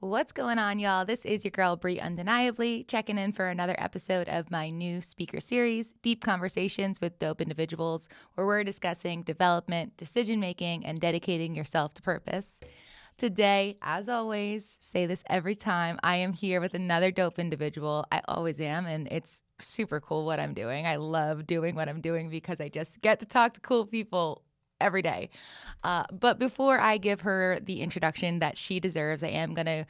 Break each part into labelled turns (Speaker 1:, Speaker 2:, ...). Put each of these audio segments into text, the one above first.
Speaker 1: What's going on, y'all? This is your girl, Brie Undeniably, checking in for another episode of my new speaker series, Deep Conversations with Dope Individuals, where we're discussing development, decision-making, and dedicating yourself to purpose. Today, as always, say this every time, I am here with another dope individual. I always am, and it's super cool what I'm doing. I love doing what I'm doing because I just get to talk to cool people every day. But before I give her the introduction that she deserves, I am going to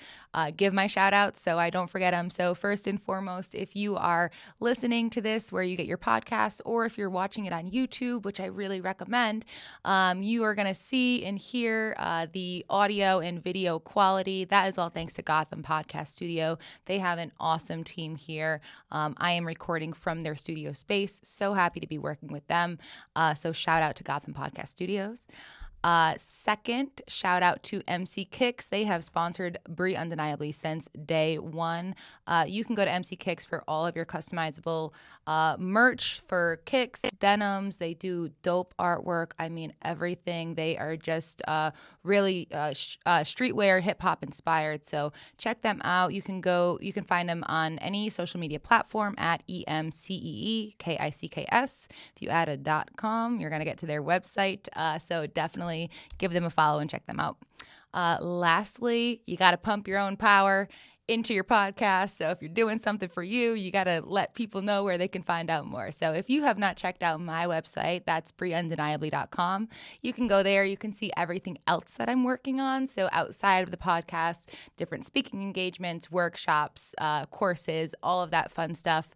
Speaker 1: give my shout outs so I don't forget them. So first and foremost, if you are listening to this where you get your podcasts, or if you're watching it on YouTube, which I really recommend, you are going to see and hear the audio and video quality. That is all thanks to Gotham Podcast Studio. They have an awesome team here. I am recording from their studio space. So happy to be working with them. So shout out to Gotham Podcast Studios. Second, shout out to MC Kicks. They have sponsored Brie Undeniably since day one. You can go to MC Kicks for all of your customizable merch for kicks, denims. They do dope artwork. I mean, everything. They are just really streetwear, hip hop inspired. So check them out. You can find them on any social media platform at EMCEEKICKS. If you add a .com, you're going to get to their website. So definitely give them a follow and check them out. Lastly, you got to pump your own power into your podcast. So if you're doing something for you, you got to let people know where they can find out more. So if you have not checked out my website, that's brieundeniably.com. You can go there. You can see everything else that I'm working on. So outside of the podcast, different speaking engagements, workshops, courses, all of that fun stuff.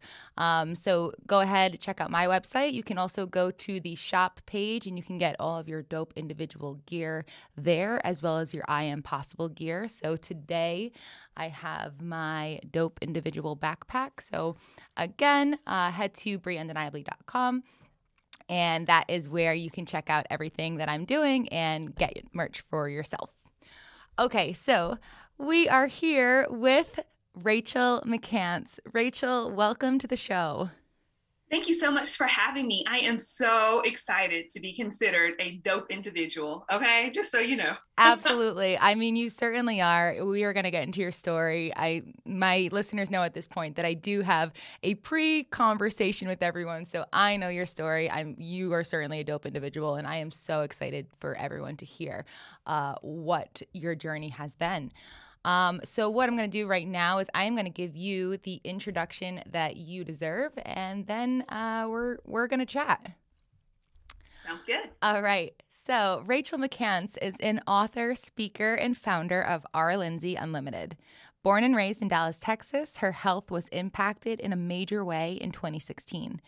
Speaker 1: So go ahead, check out my website. You can also go to the shop page and you can get all of your dope individual gear there, as well as your I Am Possible gear. So today I have my dope individual backpack. So again, head to brieundeniably.com. And that is where you can check out everything that I'm doing and get merch for yourself. Okay, so we are here with Rachel McCants. Rachel, welcome to the show.
Speaker 2: Thank you so much for having me. I am so excited to be considered a dope individual, okay? Just so you know.
Speaker 1: Absolutely. I mean, you certainly are. We are going to get into your story. My listeners know at this point that I do have a pre-conversation with everyone, so I know your story. You are certainly a dope individual, and I am so excited for everyone to hear what your journey has been. So what I'm going to do right now is I am going to give you the introduction that you deserve, and then we're going to chat.
Speaker 2: Sounds good.
Speaker 1: All right. So Rachel McCants is an author, speaker, and founder of R. Lindsay Unlimited. Born and raised in Dallas, Texas, her health was impacted in a major way in 2016.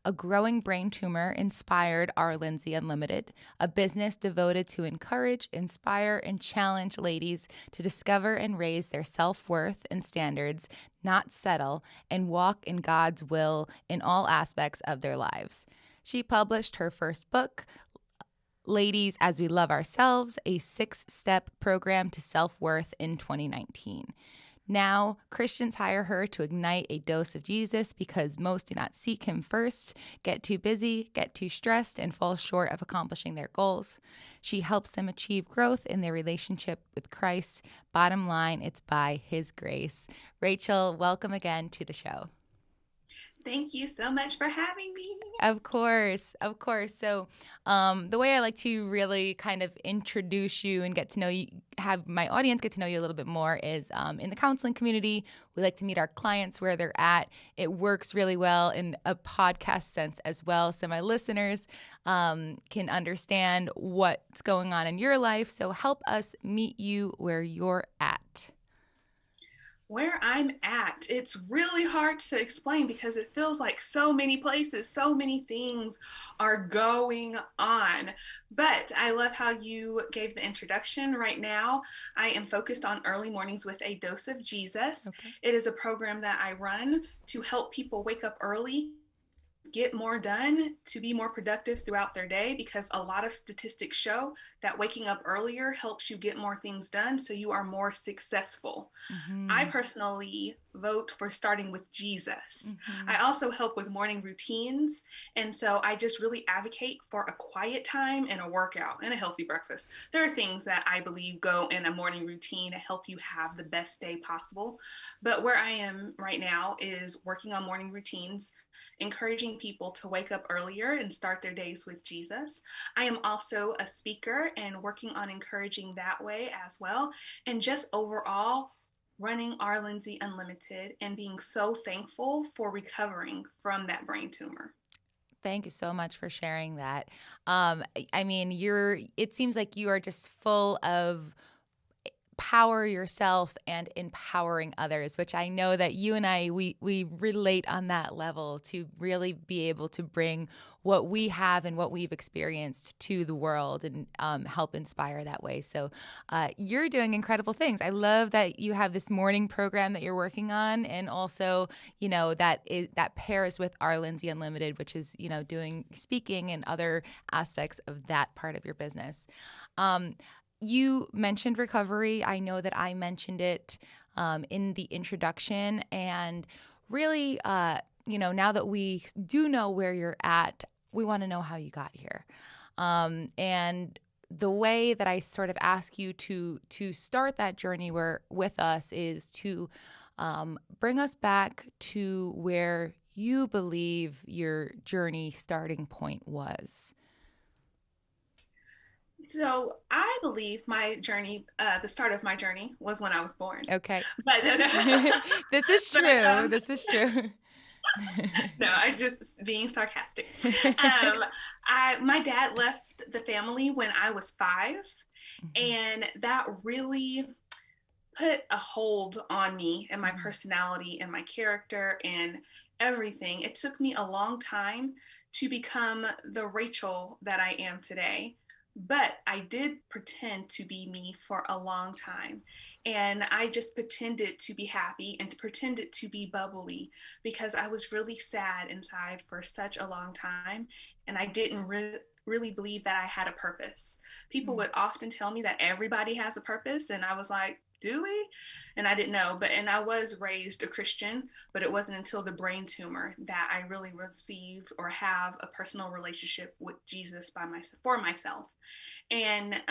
Speaker 1: A growing brain tumor inspired R. Lindsay Unlimited, a business devoted to encourage, inspire, and challenge ladies to discover and raise their self-worth and standards, not settle, and walk in God's will in all aspects of their lives. She published her first book, Ladies as We Love Ourselves, a 6-step program to self-worth, in 2019. Now, Christians hire her to ignite a dose of Jesus because most do not seek him first, get too busy, get too stressed, and fall short of accomplishing their goals. She helps them achieve growth in their relationship with Christ. Bottom line, it's by his grace. Rachel, welcome again to the show.
Speaker 2: Thank you so much for having me.
Speaker 1: Of course, of course. So the way I like to really kind of introduce you and get to know you, have my audience get to know you a little bit more is in the counseling community, we like to meet our clients where they're at. It works really well in a podcast sense as well. So my listeners can understand what's going on in your life. So help us meet you where you're at.
Speaker 2: Where I'm at, it's really hard to explain because it feels like so many places, so many things are going on. But I love how you gave the introduction. Right now, I am focused on early mornings with a dose of Jesus. Okay. It is a program that I run to help people wake up early get more done to be more productive throughout their day, because a lot of statistics show that waking up earlier helps you get more things done so you are more successful. I
Speaker 1: Mm-hmm.
Speaker 2: personally vote for starting with Jesus.
Speaker 1: Mm-hmm.
Speaker 2: I also help with morning routines. And so I just really advocate for a quiet time and a workout and a healthy breakfast. There are things that I believe go in a morning routine to help you have the best day possible. But where I am right now is working on morning routines, encouraging people to wake up earlier and start their days with Jesus. I am also a speaker and working on encouraging that way as well. And just overall, running R. Lindsay Unlimited and being so thankful for recovering from that brain tumor.
Speaker 1: Thank you so much for sharing that. I mean, it seems like you are just full of power yourself and empowering others, which I know that you and we relate on that level, to really be able to bring what we have and what we've experienced to the world, and help inspire that way. So you're doing incredible things. I love that you have this morning program that you're working on, and also, that pairs with Our Lindsay Unlimited, which is, doing speaking and other aspects of that part of your business. You mentioned recovery. I know that I mentioned it in the introduction. And really, now that we do know where you're at, we want to know how you got here. And the way that I sort of ask you to start that journey with us is to bring us back to where you believe your journey starting point was.
Speaker 2: So I believe my journey, the start of my journey, was when I was born.
Speaker 1: Okay.
Speaker 2: But,
Speaker 1: This is
Speaker 2: but
Speaker 1: true. This is true.
Speaker 2: no, I just being sarcastic. My dad left the family when I was 5,
Speaker 1: Mhm.
Speaker 2: and that really put a hold on me and my
Speaker 1: Mhm.
Speaker 2: personality and my character and everything. It took me a long time to become the Rachel that I am today. But I did pretend to be me for a long time. And I just pretended to be happy and pretended to be bubbly because I was really sad inside for such a long time. And I didn't really believe that I had a purpose. People
Speaker 1: Mm.
Speaker 2: would often tell me that everybody has a purpose. And I was like, do we? And I didn't know. And I was raised a Christian, but it wasn't until the brain tumor that I really received or have a personal relationship with Jesus for myself. And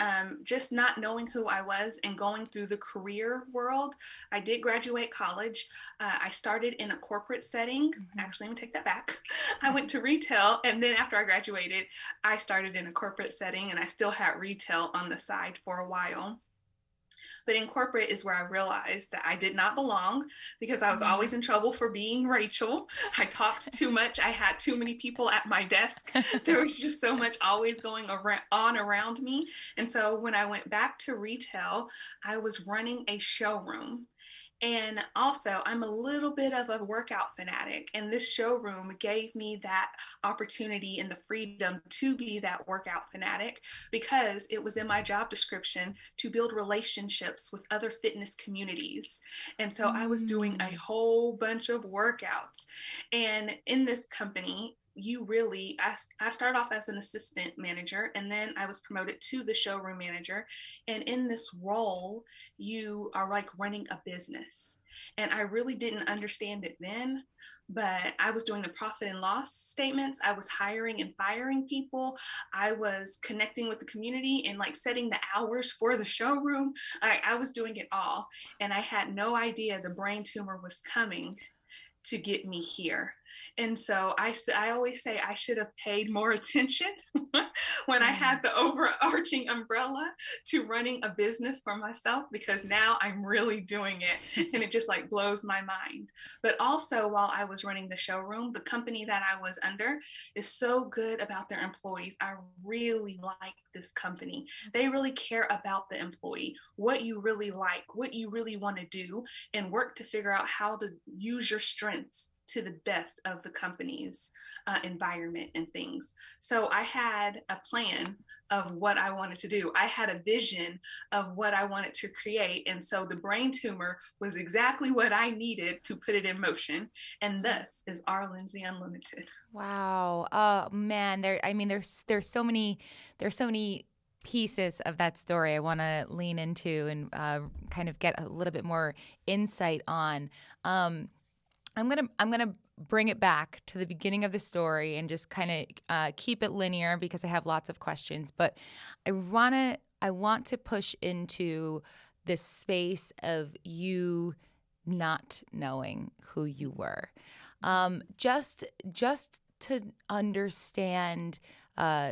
Speaker 2: just not knowing who I was and going through the career world. I did graduate college. I started in a corporate setting.
Speaker 1: Mhm.
Speaker 2: Actually, let me take that back. I went to retail, and then after I graduated, I started in a corporate setting, and I still had retail on the side for a while. But in corporate is where I realized that I did not belong because I was
Speaker 1: Mm.
Speaker 2: always in trouble for being Rachel. I talked too much. I had too many people at my desk. There was just so much always going on around me. And so when I went back to retail, I was running a showroom. And also, I'm a little bit of a workout fanatic, and this showroom gave me that opportunity and the freedom to be that workout fanatic because it was in my job description to build relationships with other fitness communities. And so I was doing a
Speaker 1: Mm.
Speaker 2: whole bunch of workouts. And in this company, I started off as an assistant manager, and then I was promoted to the showroom manager. And in this role, you are like running a business. And I really didn't understand it then, but I was doing the profit and loss statements. I was hiring and firing people. I was connecting with the community and like setting the hours for the showroom. I was doing it all. And I had no idea the brain tumor was coming to get me here. And so I always say I should have paid more attention when I
Speaker 1: Mm.
Speaker 2: had the overarching umbrella to running a business for myself, because now I'm really doing it and it just like blows my mind. But also, while I was running the showroom, the company that I was under is so good about their employees. I really like this company. They really care about the employee, what you really like, what you really want to do, and work to figure out how to use your strengths to the best of the company's environment and things. So I had a plan of what I wanted to do. I had a vision of what I wanted to create. And so the brain tumor was exactly what I needed to put it in motion. And thus is Our Lindsay Unlimited.
Speaker 1: Wow. Oh man, there's so many pieces of that story I want to lean into and kind of get a little bit more insight on. I'm gonna bring it back to the beginning of the story and just kind of keep it linear because I have lots of questions. But I want to push into this space of you not knowing who you were, just to understand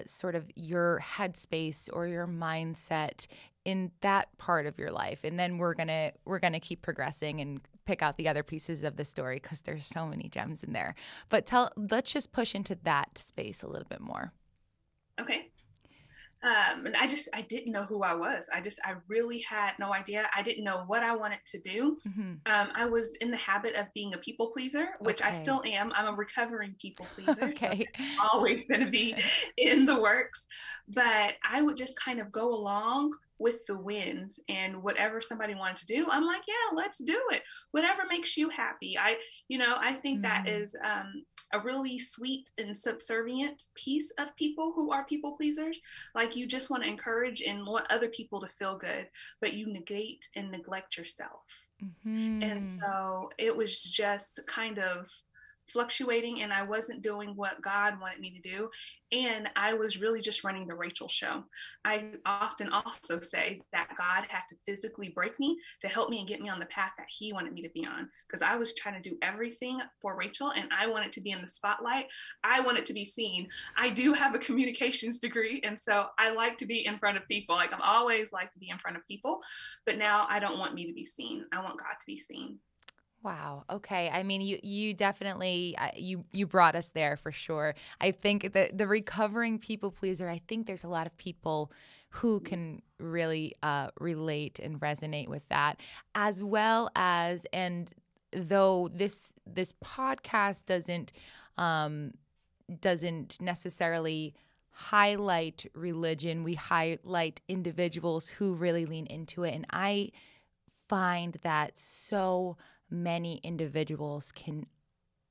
Speaker 1: sort of your headspace or your mindset in that part of your life, and then we're gonna keep progressing and pick out the other pieces of the story because there's so many gems in there. But let's just push into that space a little bit more.
Speaker 2: Okay. And I didn't know who I was. I really had no idea. I didn't know what I wanted to do.
Speaker 1: Mm-hmm.
Speaker 2: I was in the habit of being a people pleaser, which I still am. I'm a recovering people pleaser.
Speaker 1: Okay.
Speaker 2: So always going to be in the works. But I would just kind of go along with the wind, and whatever somebody wanted to do, I'm like, yeah, let's do it. Whatever makes you happy. I think that is a really sweet and subservient piece of people who are people pleasers. Like, you just want to encourage and want other people to feel good, but you negate and neglect yourself.
Speaker 1: Mm-hmm.
Speaker 2: And so it was just kind of fluctuating, and I wasn't doing what God wanted me to do. And I was really just running the Rachel show. I often also say that God had to physically break me to help me and get me on the path that he wanted me to be on, because I was trying to do everything for Rachel, and I wanted to be in the spotlight. I wanted to be seen. I do have a communications degree, and so I like to be in front of people. Like, I've always liked to be in front of people, but now I don't want me to be seen. I want God to be seen.
Speaker 1: Wow. Okay. I mean, you definitely you brought us there for sure. I think that the recovering people pleaser, I think there's a lot of people who can really relate and resonate with that, as well as, and though this podcast doesn't necessarily highlight religion, we highlight individuals who really lean into it, and I find that so many individuals can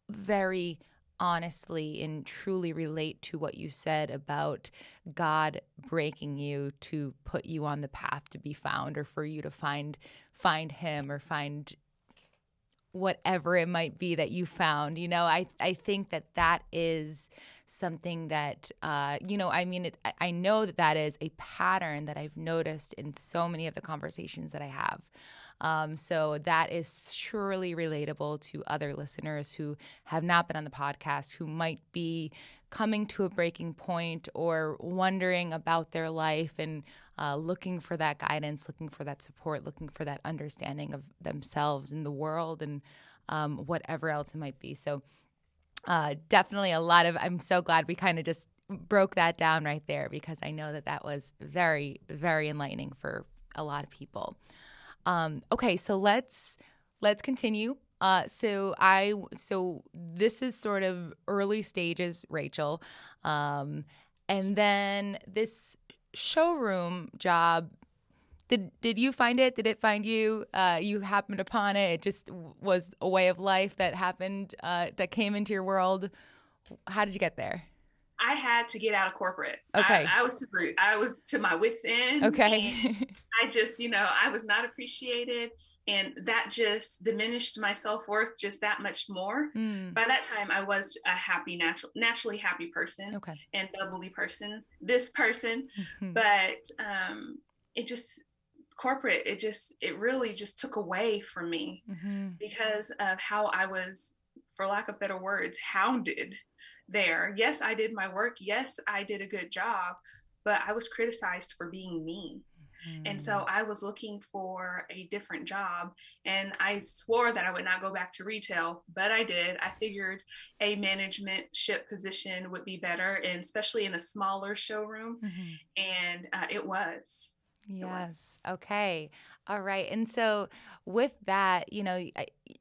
Speaker 1: very honestly and truly relate to what you said about God breaking you to put you on the path to be found, or for you to find him, or find whatever it might be that you found. I think that is something that I know that is a pattern that I've noticed in so many of the conversations that I have. So that is surely relatable to other listeners who have not been on the podcast, who might be coming to a breaking point or wondering about their life and looking for that guidance, looking for that support, looking for that understanding of themselves and the world, and whatever else it might be. So definitely I'm so glad we kind of just broke that down right there, because I know that was very, very enlightening for a lot of people. Okay, so let's continue. So this is sort of early stages, Rachel, and then this showroom job. Did you find it? Did it find you? You happened upon it. It just was a way of life that happened, that came into your world. How did you get there?
Speaker 2: I had to get out of corporate.
Speaker 1: Okay.
Speaker 2: I was to my wits' end.
Speaker 1: Okay.
Speaker 2: I just, I was not appreciated, and that just diminished my self-worth just that much more. By that time, I was a happy, naturally happy person,
Speaker 1: Okay.
Speaker 2: and bubbly person, this person. But corporate, it really just took away from me because of how I was, for lack of better words, hounded there. Yes, I did my work. Yes, I did a good job, but I was criticized for being me. And so I was looking for a different job, and I swore that I would not go back to retail, but I did. I figured a managementship position would be better, and especially in a smaller showroom. And it was. It was.
Speaker 1: Yes. Okay. All right. And so with that,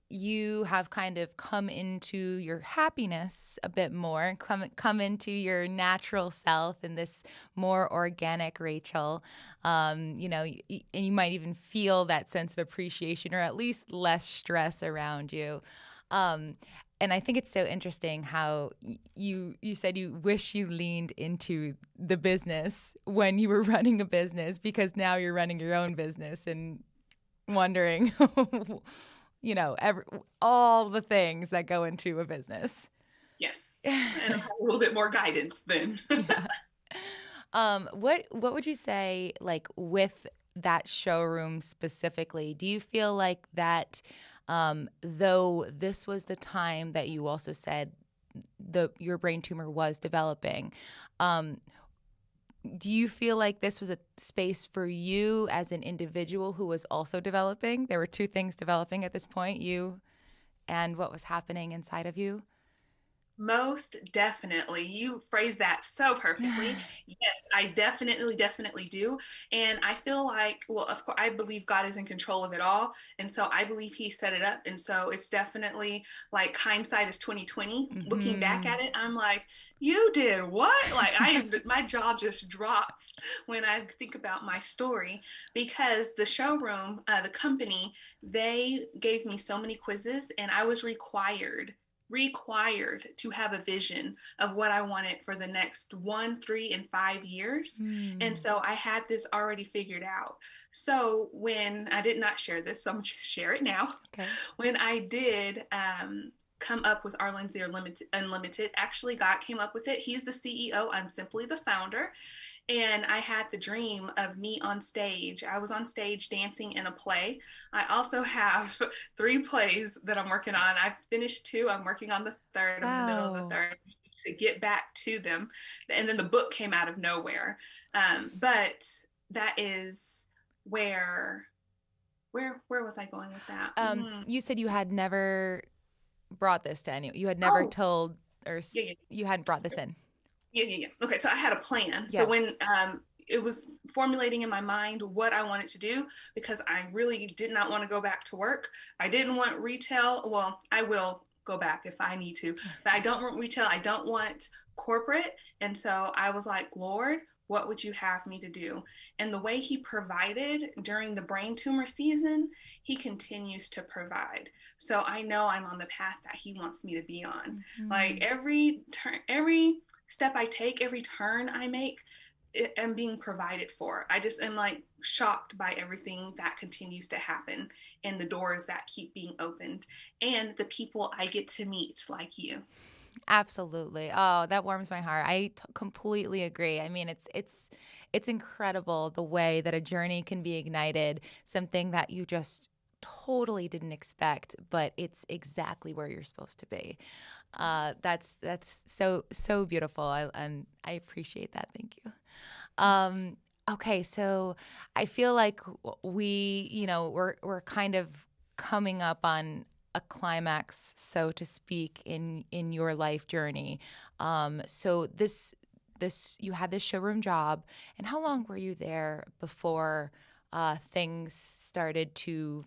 Speaker 1: you have kind of come into your happiness a bit more, come into your natural self and this more organic Rachel. And you might even feel that sense of appreciation or at least less stress around you. Um, and I think it's so interesting how you said you wish you leaned into the business when you were running a business because now you're running your own business and wondering, all the things that go into a business.
Speaker 2: Yes. And I have a little bit more guidance then.
Speaker 1: Yeah. What would you say, like, with that showroom specifically? Do you feel like that, though this was the time that you also said your brain tumor was developing, um, do you feel like this was a space for you as an individual who was also developing? There were two things developing at this point, you and what was happening inside of you?
Speaker 2: Most definitely. You phrased that so perfectly. Yes, I definitely do. And I feel like, well, of course, I believe God is in control of it all. And so I believe he set it up. And so it's definitely like hindsight is 2020. Looking back
Speaker 1: Mm-hmm.
Speaker 2: at it, I'm like, you did what? Like my jaw just drops when I think about my story because the showroom, the company, they gave me so many quizzes and I was required to have a vision of what I wanted for the next 1, 3, and 5 years. And
Speaker 1: Mm.
Speaker 2: so I had this already figured out. So when I did not share this, so I'm going to share it now.
Speaker 1: Okay.
Speaker 2: When I did come up with Our Lindsay Unlimited, actually, God came up with it. He's the CEO. I'm simply the founder. And I had the dream of me on stage. I was on stage dancing in a play. I also have 3 plays that I'm working on. I've finished 2. I'm working on the third. I'm in the middle of the
Speaker 1: Wow.
Speaker 2: third to get back to them. And then the book came out of nowhere. But that is where was I going with that?
Speaker 1: You said you had never brought this to anyone. You had never
Speaker 2: Oh,
Speaker 1: told
Speaker 2: yeah, yeah,
Speaker 1: you hadn't brought this in.
Speaker 2: yeah. Okay, so I had a plan. So
Speaker 1: Yeah.
Speaker 2: when it was formulating in my mind what I wanted to do, because I really did not want to go back to work. I didn't want retail. Well, I will go back if I need to, but I don't want retail. I don't want corporate. And so I was like, Lord, what would you have me to do? And the way he provided during the brain tumor season, he continues to provide. So I know I'm on the path that he wants me to be on. Like
Speaker 1: Mm-hmm.
Speaker 2: every turn, every step I take, every turn I make, am being provided for. I just am like shocked by everything that continues to happen and the doors that keep being opened and the people I get to meet like you.
Speaker 1: Absolutely. Oh, that warms my heart. Completely agree. I mean, it's incredible the way that a journey can be ignited, something that you just totally didn't expect, but it's exactly where you're supposed to be. That's so beautiful. And I appreciate that. Thank you. Um, okay, so I feel like we're kind of coming up on a climax, so to speak, in your life journey. So this you had this showroom job, and how long were you there before things started to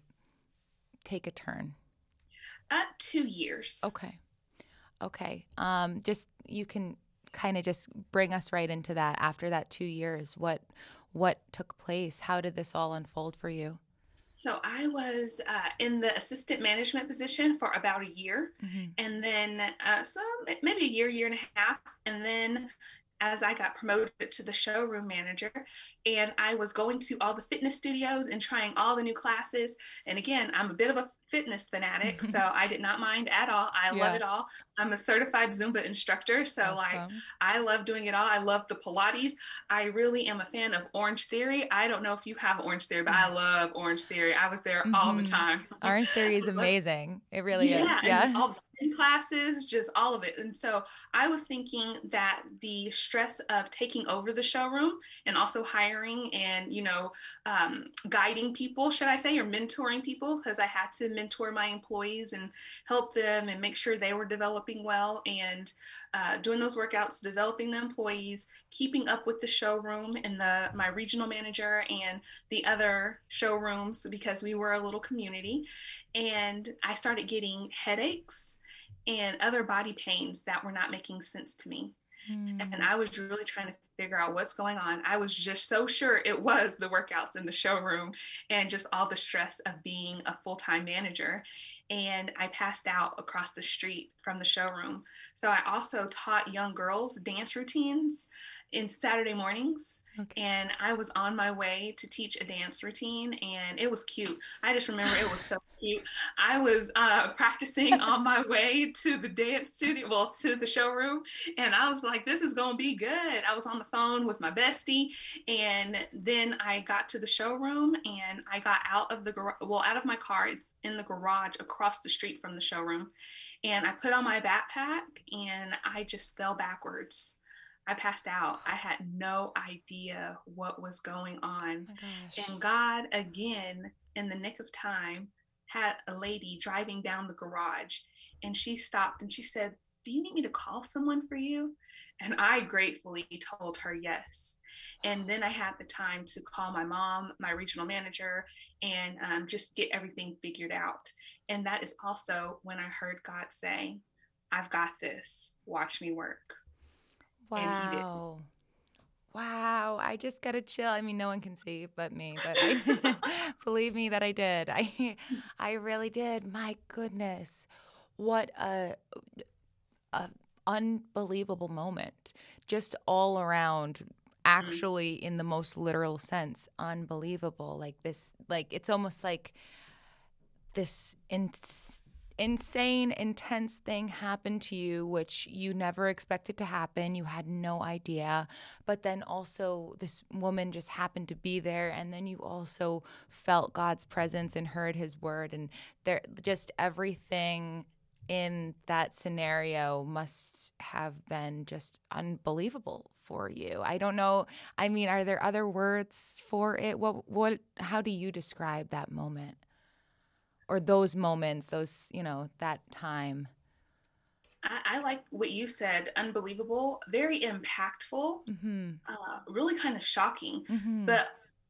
Speaker 1: take a turn?
Speaker 2: 2 years.
Speaker 1: Okay. Okay. Just you can kind of just bring us right into that. After that 2 years, what took place? How did this all unfold for you?
Speaker 2: So I was in the assistant management position for about a year,
Speaker 1: Hmm.
Speaker 2: and then so maybe a year and a half, and then as I got promoted to the showroom manager, and I was going to all the fitness studios and trying all the new classes. And again, I'm a bit of a fitness fanatic, so I did not mind at all. I love
Speaker 1: Yeah.
Speaker 2: it all. I'm a certified Zumba instructor, so like
Speaker 1: Awesome.
Speaker 2: I love doing it all. I love the Pilates. I really am a fan of Orange Theory. I don't know if you have Orange Theory, but I
Speaker 1: Yes.
Speaker 2: love Orange Theory. I was there all the
Speaker 1: Hmm.
Speaker 2: time.
Speaker 1: Orange Theory is amazing. It really is.
Speaker 2: Yeah, and
Speaker 1: Yeah.
Speaker 2: all the spin classes, just all of it. And so I was thinking that the stress of taking over the showroom and also hiring and, guiding people, should I say, or mentoring people, because I had to mentor my employees and help them and make sure they were developing well, and doing those workouts, developing the employees, keeping up with the showroom and my regional manager and the other showrooms, because we were a little community. And I started getting headaches and other body pains that were not making sense to me. And I was really trying to figure out what's going on. I was just so sure it was the workouts in the showroom and just all the stress of being a full-time manager. And I passed out across the street from the showroom. So I also taught young girls dance routines in Saturday mornings. Okay. And I was on my way to teach a dance routine, and it was cute. I just remember it was so cute. I was practicing on my way to the dance studio, well, to the showroom, and I was like, this is going to be good. I was on the phone with my bestie, and then I got to the showroom, and I got out of out of my car. It's in the garage across the street from the showroom, and I put on my backpack, and I just fell backwards. I passed out. I had no idea what was going on. Oh my gosh. And God, again, in the nick of time, had a lady driving down the garage, and she stopped and she said, "Do you need me to call someone for you?" And I gratefully told her yes. And then I had the time to call my mom, my regional manager, and just get everything figured out. And that is also when I heard God say, "I've got this. Watch me work."
Speaker 1: Wow. Wow. I just got a chill. I mean, no one can see but me, but I believe me that I did. I really did. My goodness. What a unbelievable moment. Just all around, actually, in the most literal sense, unbelievable. Like this, like it's almost like this insane, intense thing happened to you, which you never expected to happen. You had no idea. But then also this woman just happened to be there. And then you also felt God's presence and heard his word. And there, just everything in that scenario must have been just unbelievable for you. I don't know. I mean, are there other words for it? How do you describe that moment? Or those moments, that time?
Speaker 2: I like what you said, unbelievable, very impactful, really kind of shocking. But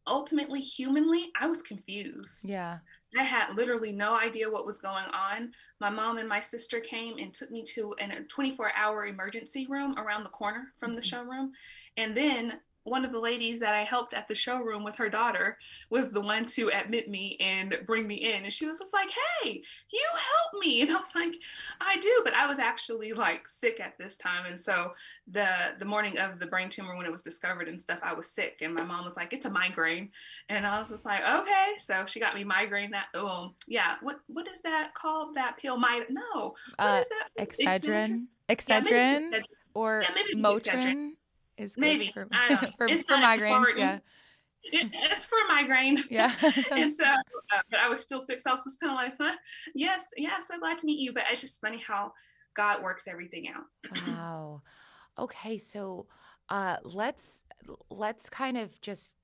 Speaker 2: ultimately, humanly, I was confused.
Speaker 1: Yeah.
Speaker 2: I had literally no idea what was going on. My mom and my sister came and took me to a 24-hour emergency room around the corner from the showroom. And then one of the ladies that I helped at the showroom with her daughter was the one to admit me and bring me in. And she was just like, "Hey, you help me." And I was like, "I do." But I was actually like sick at this time. And so the morning of the brain tumor, when it was discovered and stuff, I was sick. And my mom was like, "It's a migraine." And I was just like, "Okay." So she got me migraine. What is that called? That pill? What is that?
Speaker 1: Excedrin? Excedrin? Yeah, or Motrin? Excedrin. Is good
Speaker 2: maybe
Speaker 1: for,
Speaker 2: I don't know.
Speaker 1: for migraines. Important. Yeah,
Speaker 2: it's for migraine.
Speaker 1: Yeah.
Speaker 2: And so, but I was still sick, so I was just kind of like, "Huh? Yes, yeah, so glad to meet you." But it's just funny how God works everything out.
Speaker 1: Wow. Okay, so let's kind of just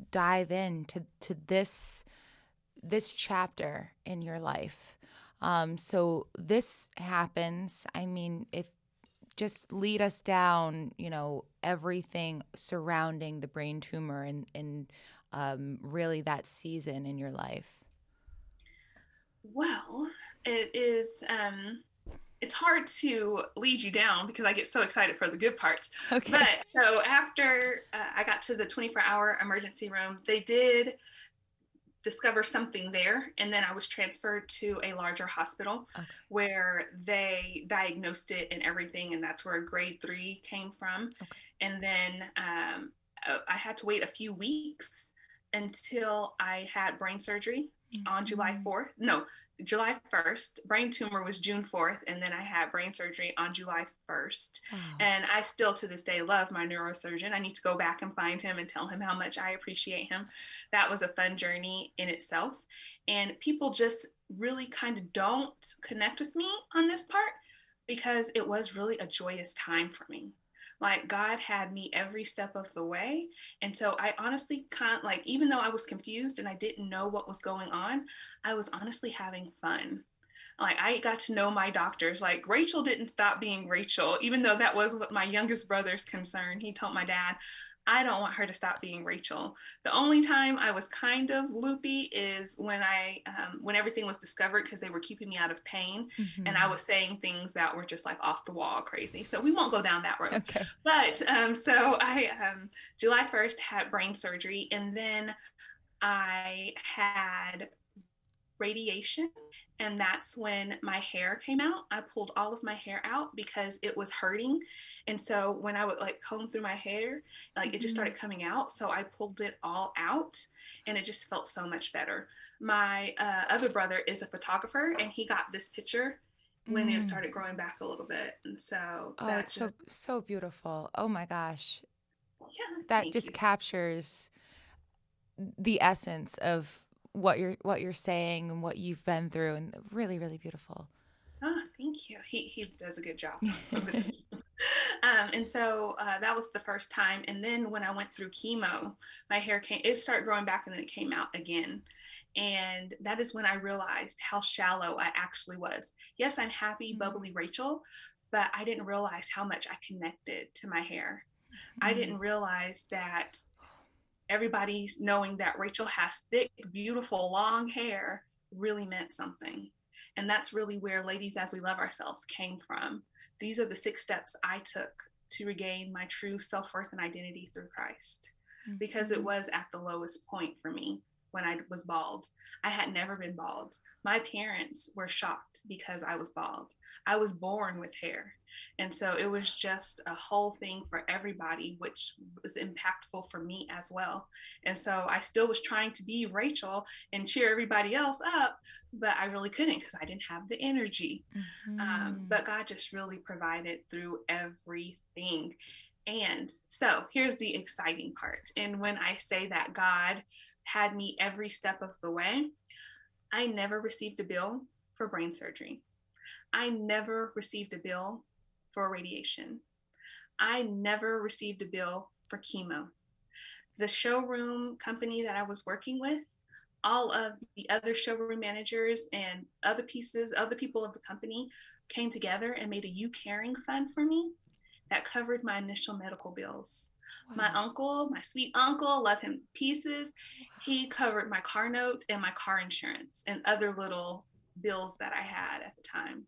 Speaker 1: dive into this chapter in your life. So this happens. I mean, if just lead us down, everything surrounding the brain tumor and really that season in your life.
Speaker 2: Well, it is, it's hard to lead you down because I get so excited for the good parts. Okay. But so after I got to the 24-hour emergency room, they did discover something there, and then I was transferred to a larger hospital where they diagnosed it and everything, and that's where grade 3 came from. And then I had to wait a few weeks until I had brain surgery on July 1st. Brain tumor was June 4th, and then I had brain surgery on July 1st. Wow. And I still to this day love my neurosurgeon. I need to go back and find him and tell him how much I appreciate him. That was a fun journey in itself. And people just really kind of don't connect with me on this part. because it was really a joyous time for me. Like God had me every step of the way. And so I honestly can't, like, even though I was confused and I didn't know what was going on, I was honestly having fun. Like I got to know my doctors. Like Rachel didn't stop being Rachel, even though that was what my youngest brother's concern. He told my dad, I don't want her to stop being Rachel. The only time I was kind of loopy is when everything was discovered because they were keeping me out of pain, and I
Speaker 1: Mm-hmm.
Speaker 2: was saying things that were just like off the wall crazy. So we won't go down that road.
Speaker 1: Okay.
Speaker 2: But so I July 1st had brain surgery, and then I had radiation, and that's when my hair came out. I pulled all of my hair out because it was hurting, and so when I would like comb through my hair, like it just
Speaker 1: Mm-hmm.
Speaker 2: started coming out, so I pulled it all out, and it just felt so much better. My other brother is a photographer, and he got this picture when it
Speaker 1: Mm.
Speaker 2: started growing back a little bit, and so
Speaker 1: Oh,
Speaker 2: that
Speaker 1: it's
Speaker 2: just,
Speaker 1: so beautiful. Oh my gosh.
Speaker 2: yeah,
Speaker 1: That
Speaker 2: thank
Speaker 1: just
Speaker 2: you.
Speaker 1: captures the essence of what you're saying and what you've been through, and really, really beautiful.
Speaker 2: Oh, thank you. He does a good job. And so that was the first time. And then when I went through chemo, my hair came, it started growing back and then it came out again. And that is when I realized how shallow I actually was. Yes, I'm happy, bubbly Rachel, but I didn't realize how much I connected to my hair. I
Speaker 1: Mm.
Speaker 2: didn't realize that everybody's knowing that Rachel has thick, beautiful, long hair really meant something. And that's really where Ladies as We Love Ourselves came from. These are the 6 steps I took to regain my true self worth and identity through Christ, because it
Speaker 1: Mm-hmm.
Speaker 2: was at the lowest point for me when I was bald. I had never been bald. My parents were shocked because I was bald. I was born with hair. And so it was just a whole thing for everybody, which was impactful for me as well. And so I still was trying to be Rachel and cheer everybody else up, but I really couldn't because I didn't have the energy.
Speaker 1: Mm-hmm.
Speaker 2: But God just really provided through everything. And so here's the exciting part. And when I say that God had me every step of the way, I never received a bill for brain surgery. I never received a bill for radiation. I never received a bill for chemo. The showroom company that I was working with, all of the other showroom managers and other people of the company came together and made a You Caring fund for me that covered my initial medical bills. My
Speaker 1: Wow.
Speaker 2: uncle, my sweet uncle, love him pieces. He covered my car note and my car insurance and other little bills that I had at the time.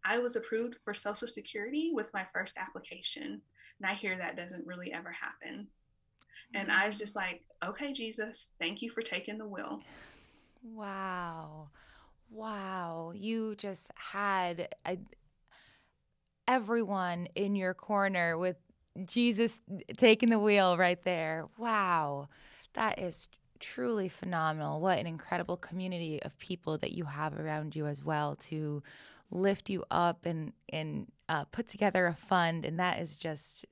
Speaker 2: I was approved for Social Security with my first application. And I hear that doesn't really ever happen. And I was
Speaker 1: Wow.
Speaker 2: just like, okay, Jesus, thank you for taking the wheel.
Speaker 1: Wow. Wow. You just had everyone in your corner with Jesus taking the wheel right there. Wow. That is truly phenomenal. What an incredible community of people that you have around you as well to lift you up and put together a fund. And that is just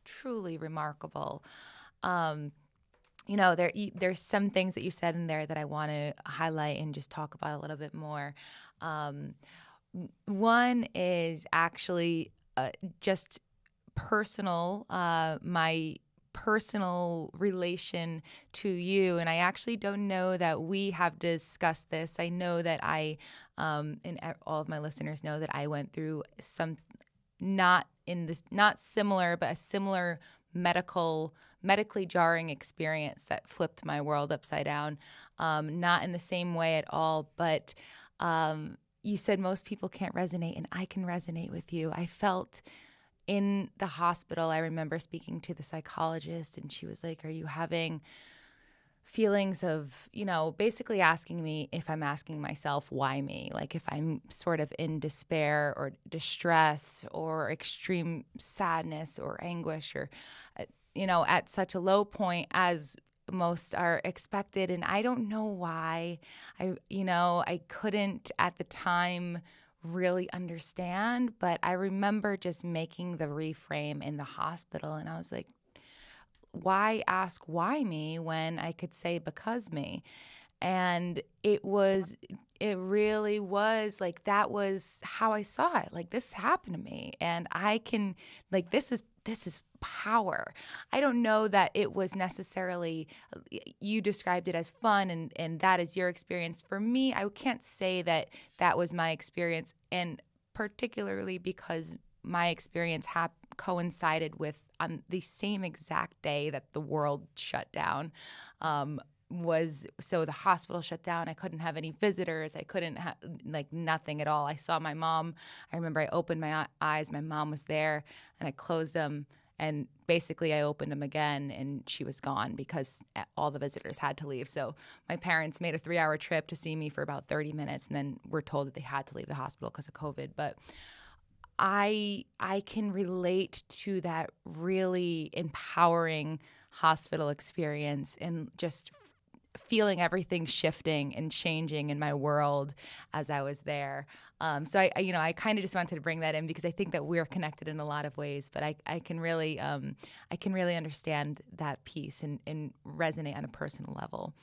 Speaker 1: truly remarkable. Um, there's some things that you said in there that I want to highlight and just talk about a little bit more. Um, One is actually just personal, my personal relation to you. And I actually don't know that we have discussed this. I know that all of my listeners know that I went through some, not similar, but a similar medically jarring experience that flipped my world upside down. Not in the same way at all, but you said most people can't resonate, and I can resonate with you. I felt in the hospital, I remember speaking to the psychologist, and she was like, "Are you having feelings of, basically asking me if I'm asking myself, why me? Like if I'm sort of in despair or distress or extreme sadness or anguish or, at such a low point as most are expected. And I don't know why. I couldn't at the time really understand, but I remember just making the reframe in the hospital. And I was like, why ask why me when I could say because me? And it really was like, that was how I saw it. Like, this happened to me, and I can, like, this is power. I don't know that it was necessarily, you described it as fun, and that is your experience. For me, I can't say that that was my experience, and particularly because my experience coincided with, on the same exact day that the world shut down. So the hospital shut down. I couldn't have any visitors. I couldn't have, like, nothing at all. I saw my mom. I remember I opened my eyes. My mom was there, and I closed them. And basically, I opened them again, and she was gone because all the visitors had to leave. So my parents made a 3-hour trip to see me for about 30 minutes, and then were told that they had to leave the hospital because of COVID. But I can relate to that really empowering hospital experience, and just feeling everything shifting and changing in my world as I was there. So I kind of just wanted to bring that in because I think that we're connected in a lot of ways, but I can really understand that piece, and resonate on a personal level.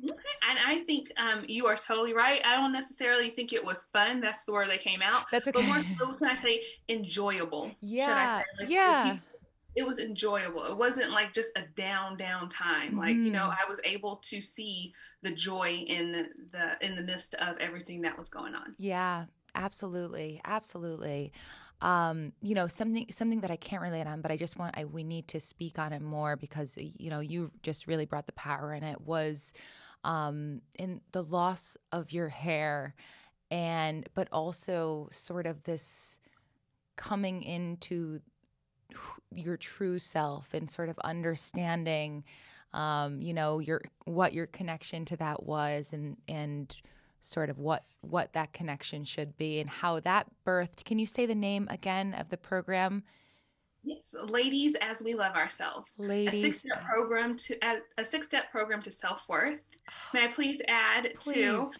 Speaker 2: Okay. And I think you are totally right. I don't necessarily think it was fun. That's the word that came out.
Speaker 1: That's
Speaker 2: But more
Speaker 1: okay.
Speaker 2: so, can I say enjoyable? Should I say?
Speaker 1: Yeah,
Speaker 2: Like,
Speaker 1: yeah.
Speaker 2: it was enjoyable. It wasn't like just a down time. Like,
Speaker 1: Hmm.
Speaker 2: I was able to see the joy in the midst of everything that was going on.
Speaker 1: Yeah, absolutely, absolutely. Something that I can't relate on, but we need to speak on it more because you just really brought the power in it. Was in the loss of your hair, and but also sort of this coming into your true self, and sort of understanding, your connection to that was, and sort of what that connection should be, and how that birthed. Can you say the name again of the program?
Speaker 2: Yes, ladies, as we love ourselves, a
Speaker 1: Ladies,
Speaker 2: six-step program to self-worth. May I please add to
Speaker 1: please.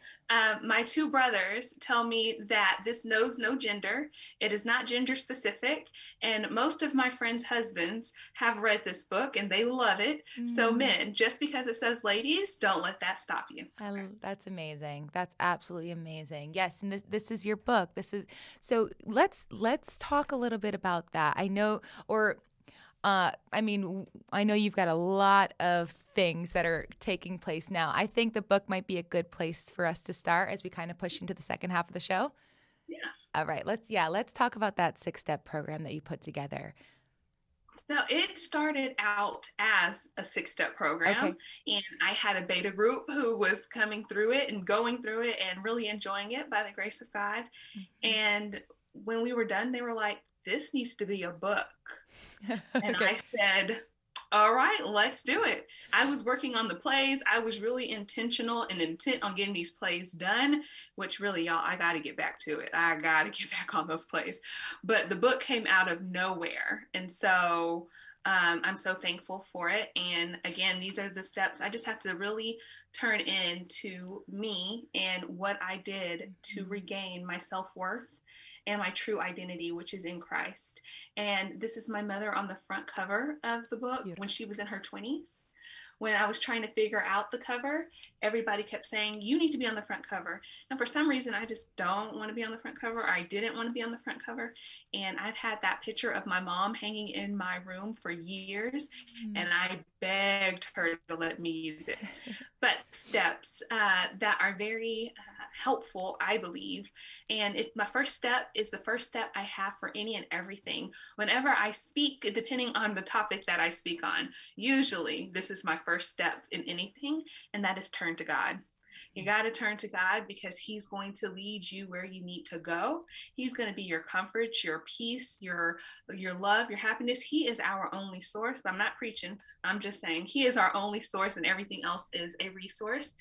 Speaker 2: my two brothers tell me that this knows no gender. It is not gender specific, and most of my friends' husbands have read this book and they love it. So,
Speaker 1: Mm.
Speaker 2: men, just because it says ladies, don't let that stop you.
Speaker 1: That's amazing. That's absolutely amazing. Yes, and this is your book. This is so. Let's talk a little bit about that. I know, or I mean, I know you've got a lot of things that are taking place now. I think the book might be a good place for us to start as we kind of push into the second half of the show.
Speaker 2: Yeah.
Speaker 1: All right, let's talk about that 6-step program that you put together.
Speaker 2: So it started out as a six-step program,
Speaker 1: Okay.
Speaker 2: and I had a beta group who was coming through it and going through it and really enjoying it by the grace of God.
Speaker 1: Mhm.
Speaker 2: And when we were done, they were like, "This needs to be a book." And
Speaker 1: Okay.
Speaker 2: I said, "All right, let's do it." I was working on the plays. I was really intentional and intent on getting these plays done, which really, y'all, I got to get back to it. I got to get back on those plays. But the book came out of nowhere. And so I'm so thankful for it. And again, these are the steps I just have to really turn into me and what I did to
Speaker 1: Mhm.
Speaker 2: regain my self worth and my true identity, which is in Christ. And this is my mother on the front cover of the book when
Speaker 1: Beautiful.
Speaker 2: she was in her 20s. When I was trying to figure out the cover, everybody kept saying, "You need to be on the front cover." And for some reason, I just don't want to be on the front cover. I didn't want to be on the front cover. And I've had that picture of my mom hanging in my room for years.
Speaker 1: Mm.
Speaker 2: And I begged her to let me use it. But steps that are very helpful, I believe. And my first step is the first step I have for any and everything. Whenever I speak, depending on the topic that I speak on, usually this is my first step in anything, and that is turn to God. You got to turn to God because He's going to lead you where you need to go. He's going to be your comfort, your peace, your love, your happiness. He is our only source. But I'm not preaching. I'm just saying He is our only source, and everything else is a resource.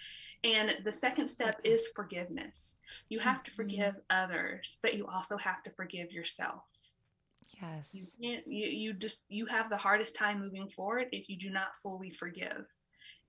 Speaker 2: And the second
Speaker 1: Love
Speaker 2: step
Speaker 1: that.
Speaker 2: is forgiveness. You have to
Speaker 1: Mhm.
Speaker 2: forgive others, but you also have to forgive yourself. You
Speaker 1: Yes.
Speaker 2: can't. You have the hardest time moving forward if you do not fully forgive.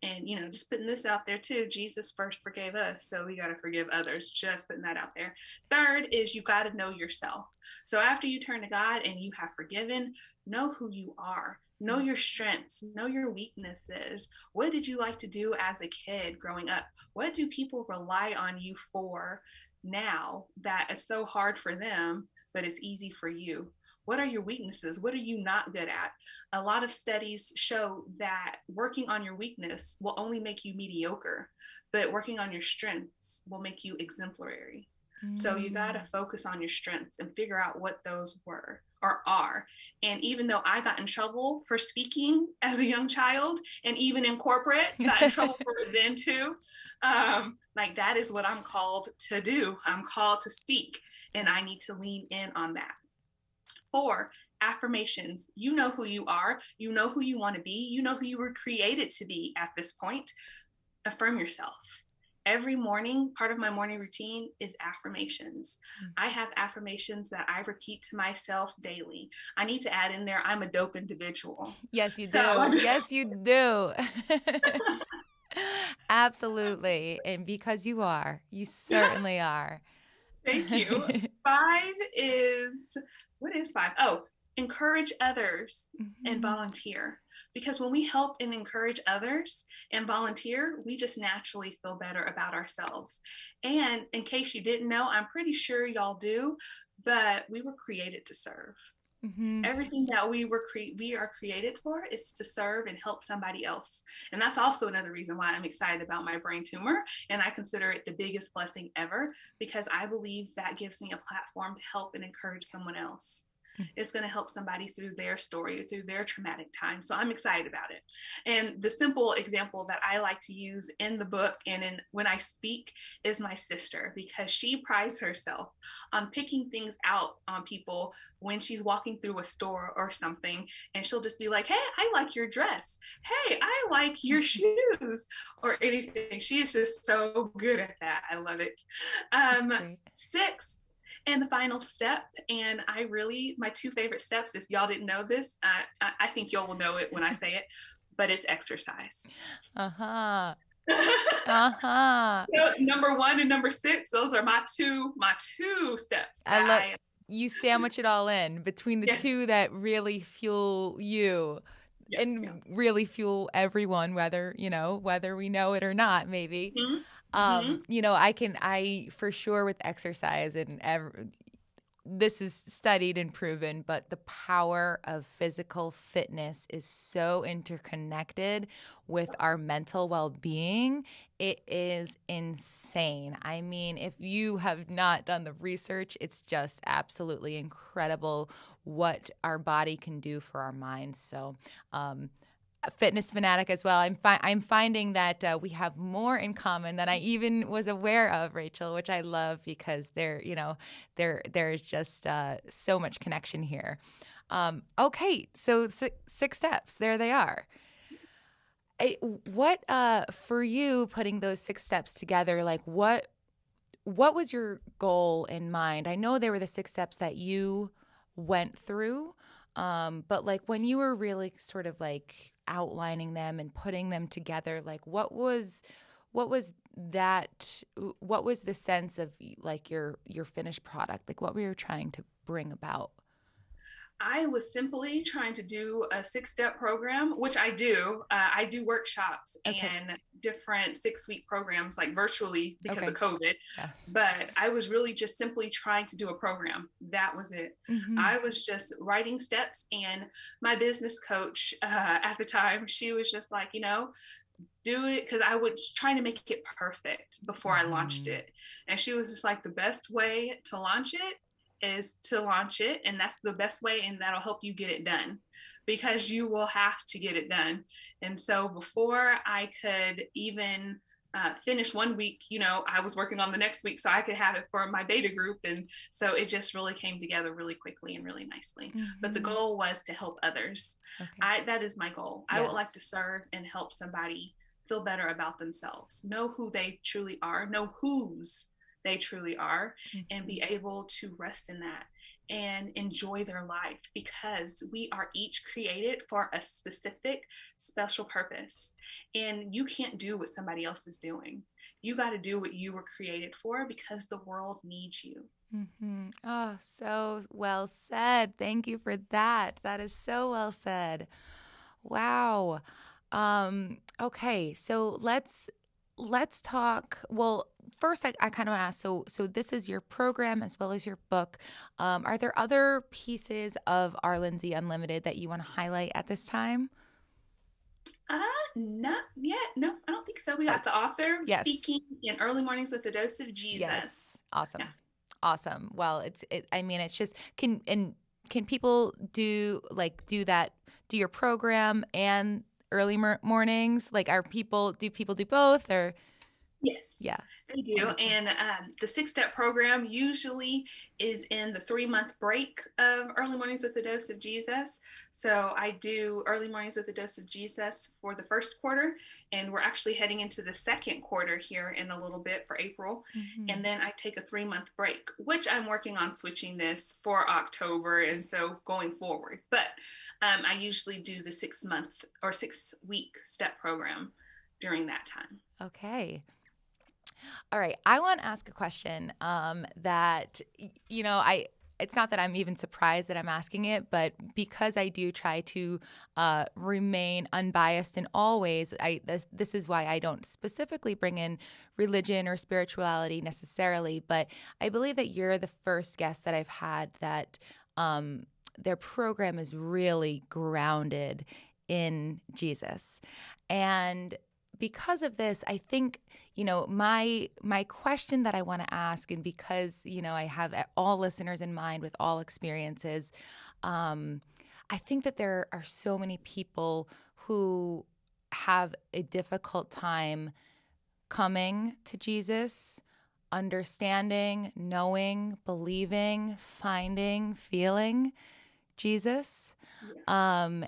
Speaker 2: And just putting this out there too, Jesus first forgave us, so we got to forgive others. Just putting that out there. Third is you got to know yourself. So after you turn to God and you have forgiven, know who you are. Know your strengths, know your weaknesses. What did you like to do as a kid growing up? What do people rely on you for now that is so hard for them, but it's easy for you? What are your weaknesses? What are you not good at? A lot of studies show that working on your weakness will only make you mediocre, but working on your strengths will make you exemplary. So you got to focus on your strengths and figure out what those were or are. And even though I got in trouble for speaking as a young child, and even in corporate, got in trouble for it then too, like that is what I'm called to do. I'm called to speak, and I need to lean in on that. 4, affirmations. You know who you are. You know who you want to be. You know who you were created to be at this point. Affirm yourself. Every morning, part of my morning routine is affirmations. I have affirmations that I repeat to myself daily. I need to add in there, I'm a dope individual.
Speaker 1: Yes, you do. Yes, you do. Absolutely. And because you are, you certainly are.
Speaker 2: Thank you. 5 is, what is 5? Oh, encourage others and volunteer. Because when we help and encourage others and volunteer, we just naturally feel better about ourselves. And in case you didn't know, I'm pretty sure y'all do, but we were created to serve. Everything that we are created for is to serve and help somebody else. And that's also another reason why I'm excited about my brain tumor. And I consider it the biggest blessing ever, because I believe that gives me a platform to help and encourage someone else. It's going to help somebody through their story, through their traumatic time. So I'm excited about it. And the simple example that I like to use in the book and when I speak is my sister, because she prides herself on picking things out on people when she's walking through a store or something. And she'll just be like, hey, I like your dress. Hey, I like your shoes, or anything. She is just so good at that. I love it. 6, and the final step, and my 2 favorite steps, if y'all didn't know this, I think y'all will know it when I say it, but it's exercise. So number 1 and number 6, those are my two steps.
Speaker 1: You sandwich it all in between the 2 that really fuel you. Really fuel everyone, whether we know it or not, maybe. I for sure with exercise and this is studied and proven, but the power of physical fitness is so interconnected with our mental well-being. It is insane. I mean, if you have not done the research, it's just absolutely incredible what our body can do for our minds. So, fitness fanatic as well. I'm finding that we have more in common than I even was aware of, Rachel, which I love, because there's just so much connection here. Okay, so 6 steps, there they are. What for you, putting those 6 steps together, like what was your goal in mind? I know there were the 6 steps that you went through, but like when you were really sort of like outlining them and putting them together, like what was the sense of like your finished product? Like what were you trying to bring about?
Speaker 2: I was simply trying to do a 6-step program, which I do. I do workshops and different 6-week programs, like virtually because of COVID.
Speaker 1: Yes.
Speaker 2: But I was really just simply trying to do a program. That was it. I was just writing steps. And my business coach at the time, she was just like, do it, because I was trying to make it perfect before I launched it. And she was just like, the best way to launch it is to launch it, and that's the best way, and that'll help you get it done, because you will have to get it done. And so before I could even finish one week, I was working on the next week so I could have it for my beta group. And so it just really came together really quickly and really nicely. But the goal was to help others. That is my goal. Yes. I would like to serve and help somebody feel better about themselves, know who they truly are, know whose they truly are, and be able to rest in that and enjoy their life, because we are each created for a specific, special purpose. And you can't do what somebody else is doing. You got to do what you were created for, because the world needs you.
Speaker 1: Oh, so well said. Thank you for that. That is so well said. Wow. Okay, so let's talk. Well, first I kind of ask, so this is your program as well as your book. Are there other pieces of Our Lindsay Unlimited that you want to highlight at this time?
Speaker 2: Uh, Not yet. No, I don't think so. We
Speaker 1: Oh,
Speaker 2: got the author
Speaker 1: yes.
Speaker 2: speaking in Early Mornings with a Dose of Jesus.
Speaker 1: Yes.
Speaker 2: Yeah.
Speaker 1: Awesome. Awesome. Well, I mean, it's just can people do that, do your program and early mornings? Like do people do both or
Speaker 2: Yes,
Speaker 1: yeah.
Speaker 2: they do.
Speaker 1: Wonderful.
Speaker 2: And the 6 step program usually is in the 3 month break of Early Mornings with a Dose of Jesus. So I do Early Mornings with a Dose of Jesus for the first quarter. And we're actually heading into the second quarter here in a little bit for April.
Speaker 1: Hmm.
Speaker 2: And then I take a 3 month break, which I'm working on switching this for October. And so going forward. But I usually do the 6 month or 6 week step program during that time.
Speaker 1: Okay. All right. I want to ask a question that, I, it's not that I'm even surprised that I'm asking it, but because I do try to remain unbiased in all ways, this is why I don't specifically bring in religion or spirituality necessarily, but I believe that you're the first guest that I've had that their program is really grounded in Jesus. And because of this, I think, my question that I want to ask, and because, I have all listeners in mind with all experiences, I think that there are so many people who have a difficult time coming to Jesus, understanding, knowing, believing, finding, feeling Jesus.
Speaker 2: Yeah.
Speaker 1: Um,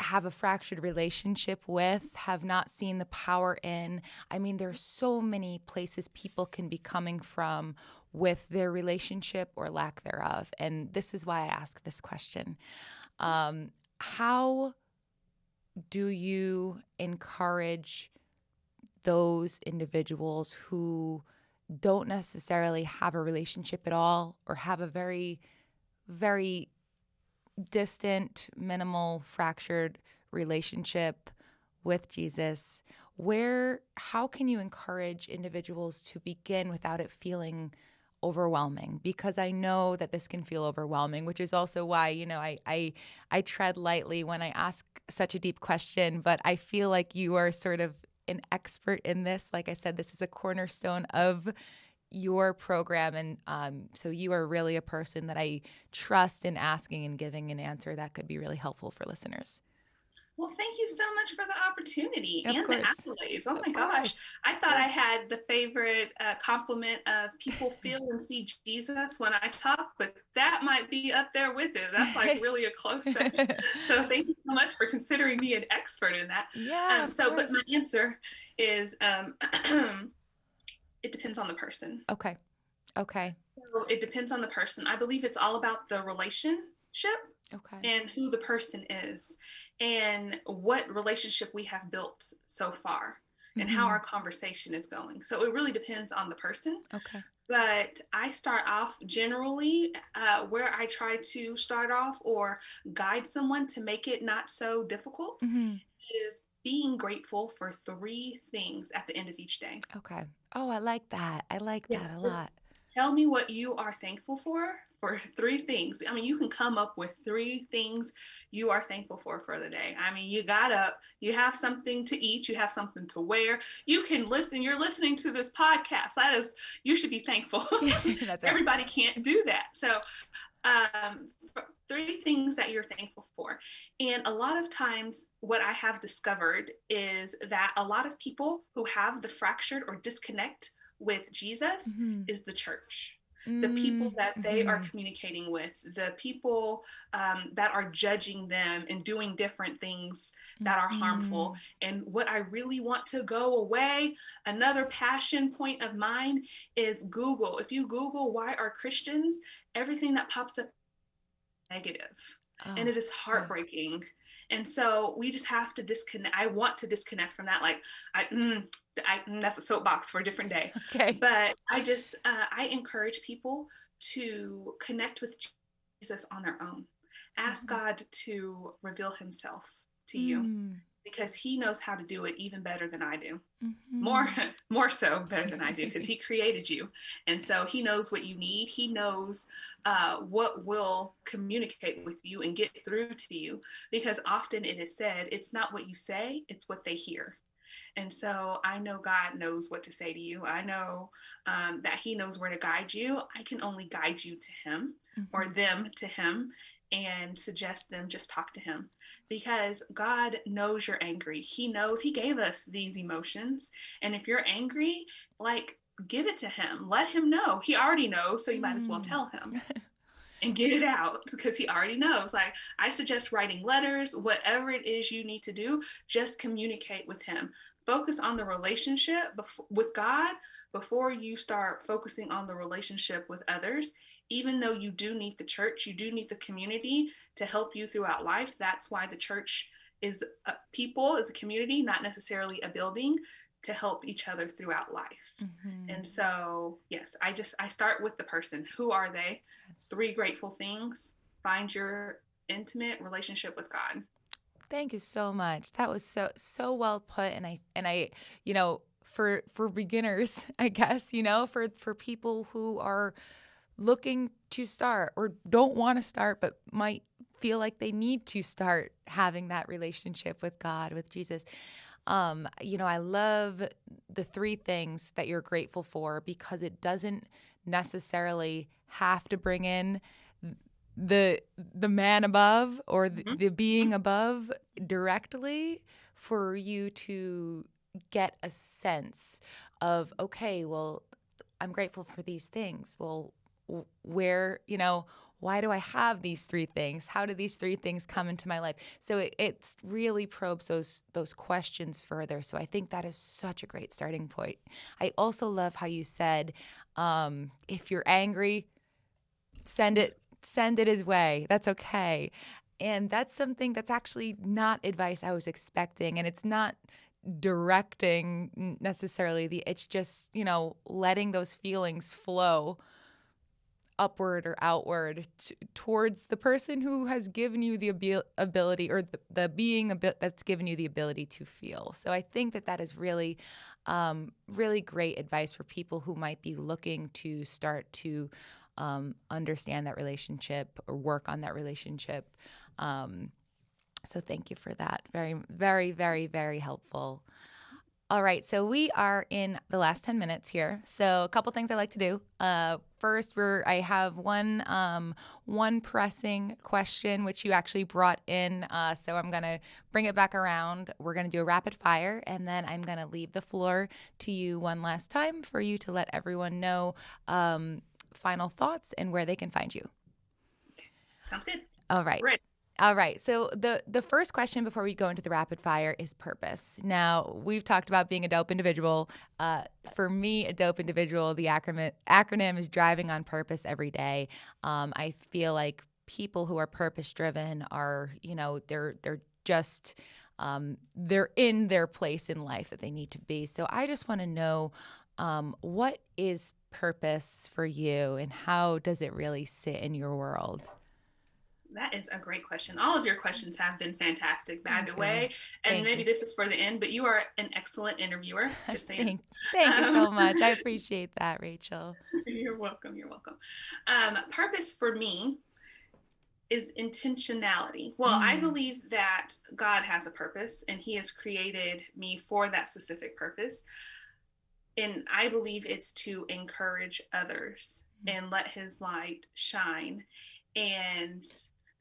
Speaker 1: have a fractured relationship with, have not seen the power in. I mean, there's so many places people can be coming from with their relationship or lack thereof. And this is why I ask this question. How do you encourage those individuals who don't necessarily have a relationship at all or have a very, very distant, minimal, fractured relationship with Jesus, how can you encourage individuals to begin without it feeling overwhelming? Because I know that this can feel overwhelming, which is also why, I tread lightly when I ask such a deep question, but I feel like you are sort of an expert in this. Like I said, this is a cornerstone of your program. And so you are really a person that I trust in asking and giving an answer that could be really helpful for listeners.
Speaker 2: Well, thank you so much for the opportunity
Speaker 1: Of
Speaker 2: and the
Speaker 1: course.
Speaker 2: accolades. Oh
Speaker 1: Of
Speaker 2: my gosh.
Speaker 1: course.
Speaker 2: I
Speaker 1: Of
Speaker 2: thought I
Speaker 1: course.
Speaker 2: had the favorite compliment of people feel and see Jesus when I talk, but that might be up there with it. That's like really a close second. So thank you so much for considering me an expert in that.
Speaker 1: Yeah, of
Speaker 2: But my
Speaker 1: course.
Speaker 2: answer is it depends on the person.
Speaker 1: Okay. Okay.
Speaker 2: So it depends on the person. I believe it's all about the relationship
Speaker 1: Okay.
Speaker 2: and who the person is and what relationship we have built so far and how
Speaker 1: Mm-hmm.
Speaker 2: our conversation is going. So it really depends on the person.
Speaker 1: Okay.
Speaker 2: But I start off generally where I try to start off or guide someone to make it not so difficult
Speaker 1: Mm-hmm.
Speaker 2: is being grateful for 3 things at the end of each day.
Speaker 1: Okay. Oh, I like that. I like
Speaker 2: Yeah,
Speaker 1: that a
Speaker 2: just
Speaker 1: lot.
Speaker 2: tell me what you are thankful for 3 things. I mean, you can come up with 3 things you are thankful for the day. I mean, you got up, you have something to eat, you have something to wear. You can listen. You're listening to this podcast. That is, you should be thankful.
Speaker 1: That's right.
Speaker 2: Everybody can't do that. So, um, 3 things that you're thankful for. And a lot of times, what I have discovered is that a lot of people who have the fractured or disconnect with Jesus
Speaker 1: Mm-hmm.
Speaker 2: is the church. The people that they are
Speaker 1: Mm-hmm.
Speaker 2: communicating with, the people that are judging them and doing different things that are
Speaker 1: Mm-hmm.
Speaker 2: harmful. And what I really want to go away, another passion point of mine is Google. If you Google why are Christians, everything that pops up negative, and
Speaker 1: Oh,
Speaker 2: it is
Speaker 1: yeah.
Speaker 2: heartbreaking. And so we just have to disconnect. I want to disconnect from that. Like that's a soapbox for a different day.
Speaker 1: Okay.
Speaker 2: But I encourage people to connect with Jesus on their own. Ask
Speaker 1: Mm-hmm.
Speaker 2: God to reveal himself to you because he knows how to do it even better than I do.
Speaker 1: Mm-hmm.
Speaker 2: More so better than I do because he created you. And so he knows what you need. He knows what will communicate with you and get through to you, because often it is said, it's not what you say, it's what they hear. And so I know God knows what to say to you. I know that he knows where to guide you. I can only guide you to him or them to him and suggest them just talk to him, because God knows you're angry. He knows he gave us these emotions. And if you're angry, like, give it to him. Let him know. He already knows, so you might as well tell him and get it out because he already knows. Like, I suggest writing letters, whatever it is you need to do, just communicate with him. Focus on the relationship with God before you start focusing on the relationship with others. Even though you do need the church, you do need the community to help you throughout life. That's why the church is people, is a community, not necessarily a building, to help each other throughout life. And so, yes, I start with the person. Who are they?
Speaker 1: Yes.
Speaker 2: 3 grateful things. Find your intimate relationship with God.
Speaker 1: Thank you so much. That was so well put. And I, for beginners, I guess, for people who are looking to start or don't want to start, but might feel like they need to start having that relationship with God, with Jesus. I love the 3 things that you're grateful for, because it doesn't necessarily have to bring in the man above or the being above directly for you to get a sense of, okay, well, I'm grateful for these things. Well, where, why do I have these 3 things? How do these 3 things come into my life? So it's really probes those questions further. So I think that is such a great starting point. I also love how you said, if you're angry, send it his way. That's okay. And that's something that's actually not advice I was expecting. And it's not directing necessarily it's just, letting those feelings flow upward or outward towards the person who has given you the ability, or the being that's given you the ability to feel. So I think that is really, really great advice for people who might be looking to start to understand that relationship or work on that relationship. So thank you for that. Very, very, very, very helpful. All right, so we are in the last 10 minutes here. So a couple things I like to do. First, I have one pressing question, which you actually brought in. So I'm going to bring it back around. We're going to do a rapid fire, and then I'm going to leave the floor to you one last time for you to let everyone know final thoughts and where they can find you.
Speaker 2: Sounds good.
Speaker 1: All right.
Speaker 2: Ready.
Speaker 1: All right. So the first question before we go into the rapid fire is purpose. Now, we've talked about being a dope individual. For me, a dope individual, the acronym is driving on purpose every day. I feel like people who are purpose driven are, they're just they're in their place in life that they need to be. So I just want to know, what is purpose for you, and how does it really sit in your world?
Speaker 2: That is a great question. All of your questions have been fantastic, by the way. And maybe this is for the end, but you are an excellent interviewer. Just saying.
Speaker 1: Thank you so much. I appreciate that, Rachel.
Speaker 2: You're welcome. You're welcome. Purpose for me is intentionality. Well, I believe that God has a purpose, and he has created me for that specific purpose. And I believe it's to encourage others and let his light shine and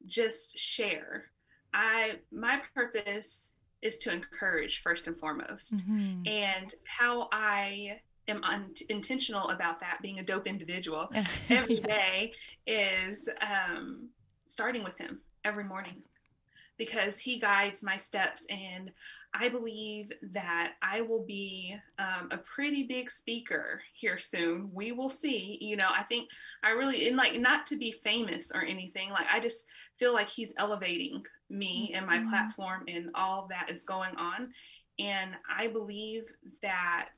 Speaker 2: just share. My purpose is to encourage first and foremost. And how I am intentional about that, being a dope individual every day, is starting with him every morning, because he guides my steps. And I believe that I will be a pretty big speaker here soon. We will see. I think I really, and like, not to be famous or anything, like, I just feel like he's elevating me and my platform and all that is going on. And I believe that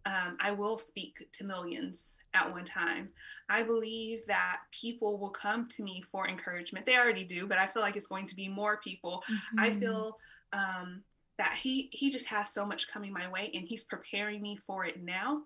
Speaker 2: I will speak to millions at one time. I believe that people will come to me for encouragement. They already do, but I feel like it's going to be more people. I feel that he just has so much coming my way, and he's preparing me for it now,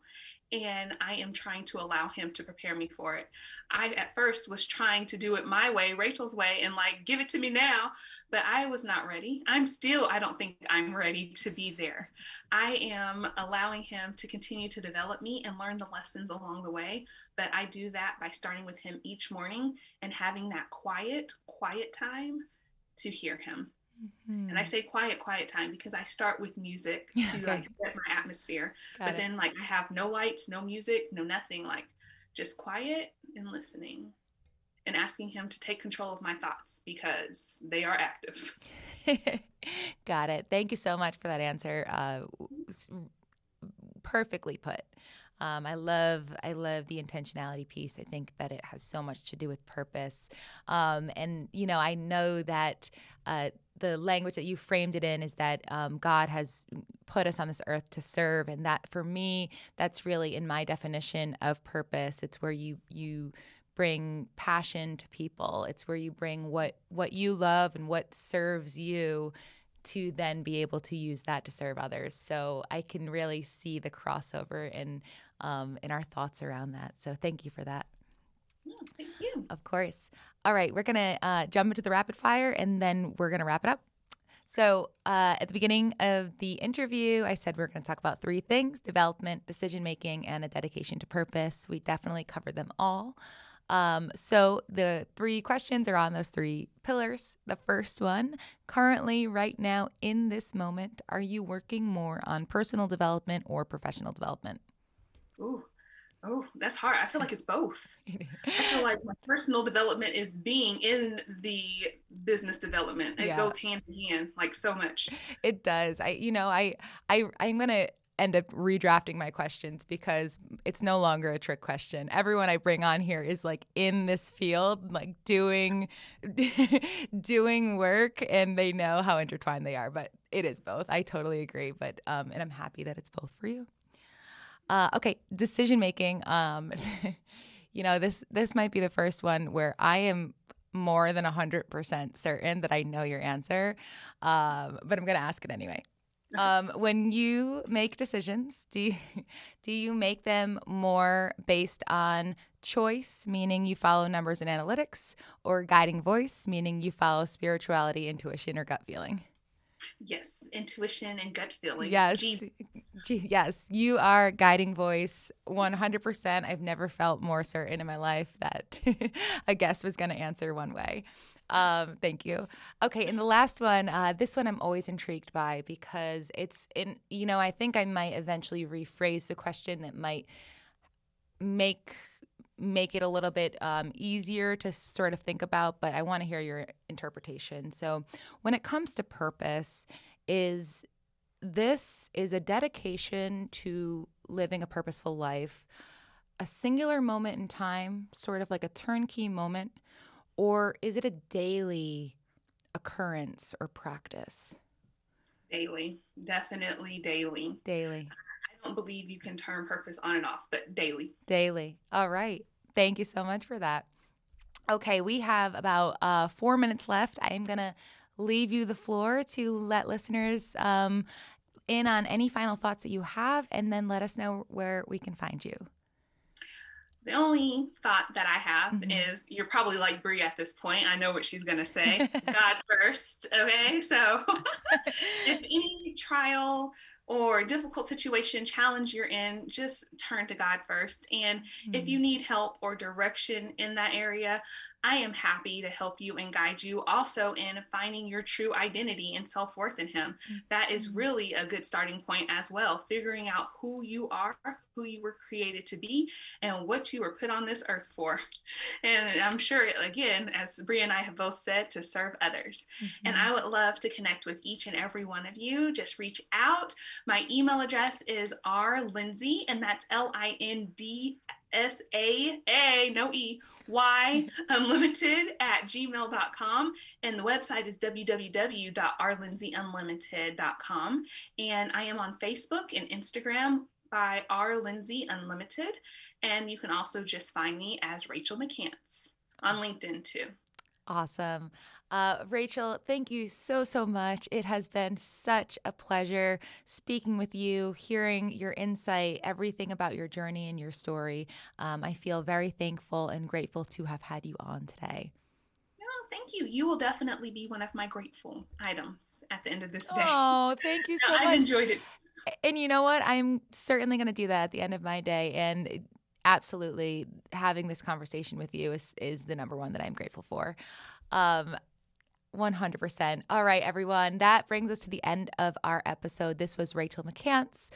Speaker 2: and I am trying to allow him to prepare me for it. I at first was trying to do it my way, Rachel's way, and like give it to me now, but I was not ready. I don't think I'm ready to be there. I am allowing him to continue to develop me and learn the lessons along the way, but I do that by starting with him each morning and having that quiet time to hear him. And I say quiet time because I start with music to
Speaker 1: Okay.
Speaker 2: like set my atmosphere.
Speaker 1: Got
Speaker 2: But
Speaker 1: it.
Speaker 2: then like I have no lights, no music, no nothing, like just quiet and listening and asking him to take control of my thoughts because they are active.
Speaker 1: Got it. Thank you so much for that answer. Perfectly put. I love the intentionality piece. I think that it has so much to do with purpose. And I know that the language that you framed it in is that God has put us on this earth to serve, and that for me, that's really in my definition of purpose. It's where you bring passion to people. It's where you bring what you love and what serves you to then be able to use that to serve others. So I can really see the crossover in our thoughts around that. So thank you for that.
Speaker 2: Oh, thank you.
Speaker 1: Of course. All right, we're gonna jump into the rapid fire, and then we're gonna wrap it up. So at the beginning of the interview, I said we're going to talk about three things: development, decision making, and a dedication to purpose. We definitely covered them all. So the three questions are on those three pillars. The first one: currently, right now, in this moment, are you working more on personal development or professional development?
Speaker 2: Ooh, oh, that's hard. I feel like it's both. I feel like my personal development is being in the business development. It
Speaker 1: Yeah,
Speaker 2: goes hand in hand, like so much.
Speaker 1: it does. I'm going to end up redrafting my questions because it's no longer a trick question. Everyone I bring on here is like in this field, like doing doing work, and they know how intertwined they are, but it is both. I totally agree, but and I'm happy that it's both for you. Okay, decision making. This might be the first one where I am more than 100% certain that I know your answer, but I'm going to ask it anyway. When you make decisions, do you make them more based on choice, meaning you follow numbers and analytics, or guiding voice, meaning you follow spirituality, intuition, or gut feeling?
Speaker 2: Yes, intuition and gut feeling.
Speaker 1: Yes.
Speaker 2: Gee,
Speaker 1: Yes, you are guiding voice 100%. I've never felt more certain in my life that a guest was going to answer one way. Thank you. Okay, and the last one, this one I'm always intrigued by because I think I might eventually rephrase the question that might make it a little bit easier to sort of think about, but I want to hear your interpretation. So when it comes to purpose, this is a dedication to living a purposeful life, a singular moment in time, sort of like a turnkey moment, or is it a daily occurrence or practice?
Speaker 2: daily, definitely daily.
Speaker 1: Daily.
Speaker 2: I don't believe you can turn purpose on and off, but daily.
Speaker 1: Daily. All right. Thank you so much for that. Okay, we have about 4 minutes left. I am going to leave you the floor to let listeners in on any final thoughts that you have, and then let us know where we can find you.
Speaker 2: The only thought that I have
Speaker 1: Mhm.
Speaker 2: is you're probably like Brie at this point. I know what she's going to say. God first. Okay. So if any trial or difficult situation, challenge you're in, just turn to God first. And if you
Speaker 1: Mm.
Speaker 2: need help or direction in that area, I am happy to help you and guide you also in finding your true identity and self worth in Him. That is
Speaker 1: Mhm.
Speaker 2: really a good starting point as well. Figuring out who you are, who you were created to be, and what you were put on this earth for. And I'm sure, again, as Bria and I have both said, to serve others. And
Speaker 1: Mhm.
Speaker 2: I would love to connect with each and every one of you. Just reach out. My email address is rlindsay, and that's LINDSAA, no E, Y, unlimited at gmail.com. And the website is www.rlindsayunlimited.com. And I am on Facebook and Instagram by R. Lindsay Unlimited. And you can also just find me as Rachel McCants on LinkedIn too.
Speaker 1: Awesome. Rachel, thank you so, so much. It has been such a pleasure speaking with you, hearing your insight, everything about your journey and your story. I feel very thankful and grateful to have had you on today.
Speaker 2: No, thank you. You will definitely be one of my grateful items at the end of this day.
Speaker 1: Oh, thank you
Speaker 2: No,
Speaker 1: so
Speaker 2: I've
Speaker 1: much.
Speaker 2: enjoyed it.
Speaker 1: And you know what? I'm certainly going to do that at the end of my day. And absolutely, having this conversation with you is the number one that I'm grateful for. Um, 100%. All right, everyone. That brings us to the end of our episode. This was Rachel McCants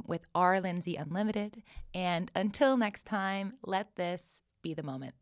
Speaker 1: with R. Lindsay Unlimited. And until next time, let this be the moment.